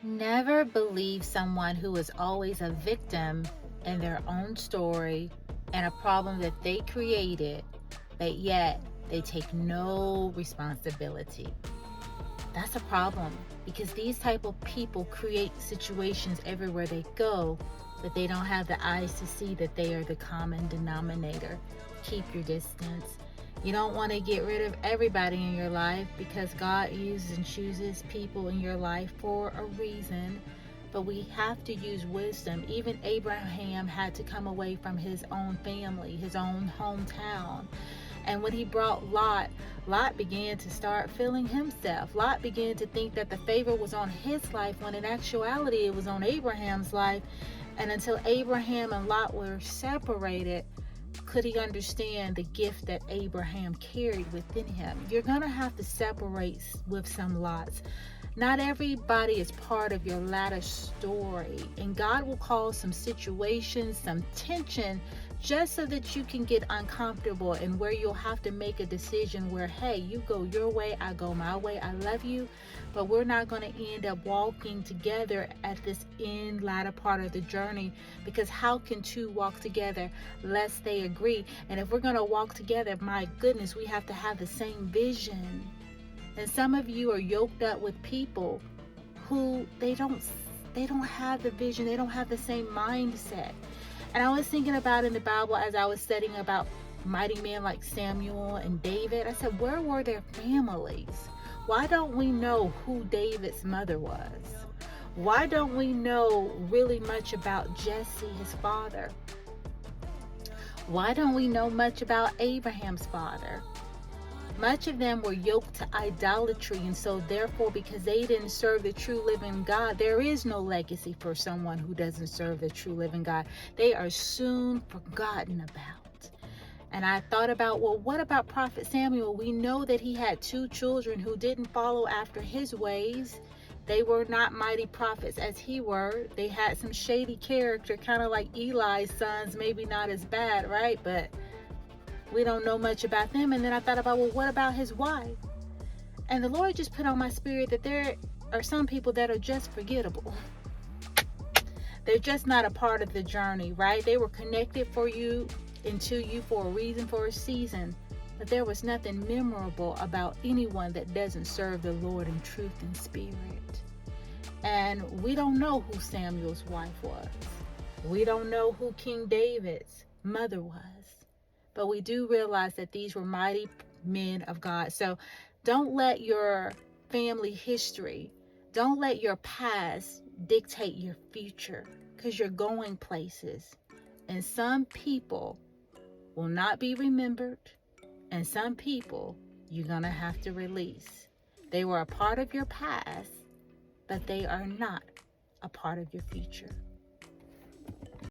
Never believe someone who is always a victim in their own story and a problem that they created, but yet they take no responsibility. That's a problem because these type of people create situations everywhere they go, but they don't have the eyes to see that they are the common denominator. Keep your distance. You don't want to get rid of everybody in your life because God uses and chooses people in your life for a reason. But we have to use wisdom. Even Abraham had to come away from his own family, his own hometown. And when he brought Lot, Lot began to start feeling himself. Lot began to think that the favor was on his life when in actuality it was on Abraham's life. And until Abraham and Lot were separated, could he understand the gift that Abraham carried within him? You're going to have to separate with some lots. Not everybody is part of your latter story, and God will cause some situations, some tension, just so that you can get uncomfortable and where you'll have to make a decision where, hey, you go your way, I go my way, I love you, but we're not going to end up walking together at this end latter part of the journey, because how can two walk together lest they agree? And if we're going to walk together, my goodness, we have to have the same vision. And some of you are yoked up with people who they don't have the vision, they don't have the same mindset. And I was thinking about in the Bible as I was studying about mighty men like Samuel and David. I said, where were their families? Why don't we know who David's mother was? Why don't we know really much about Jesse, his father? Why don't we know much about Abraham's father? Much of them were yoked to idolatry, and so therefore, because they didn't serve the true living God, there is no legacy for someone who doesn't serve the true living God. They are soon forgotten about. And I thought about, well, what about Prophet Samuel? We know that he had two children who didn't follow after his ways. They were not mighty prophets as he were. They had some shady character, kind of like Eli's sons, maybe not as bad, right? But we don't know much about them. And then I thought about, well, what about his wife? And the Lord just put on my spirit that there are some people that are just forgettable. They're just not a part of the journey, right? They were connected for you and to you for a reason, for a season. But there was nothing memorable about anyone that doesn't serve the Lord in truth and spirit. And we don't know who Samuel's wife was. We don't know who King David's mother was. But we do realize that these were mighty men of God. So don't let your family history, don't let your past dictate your future, because you're going places. And some people will not be remembered, and some people you're going to have to release. They were a part of your past, but they are not a part of your future.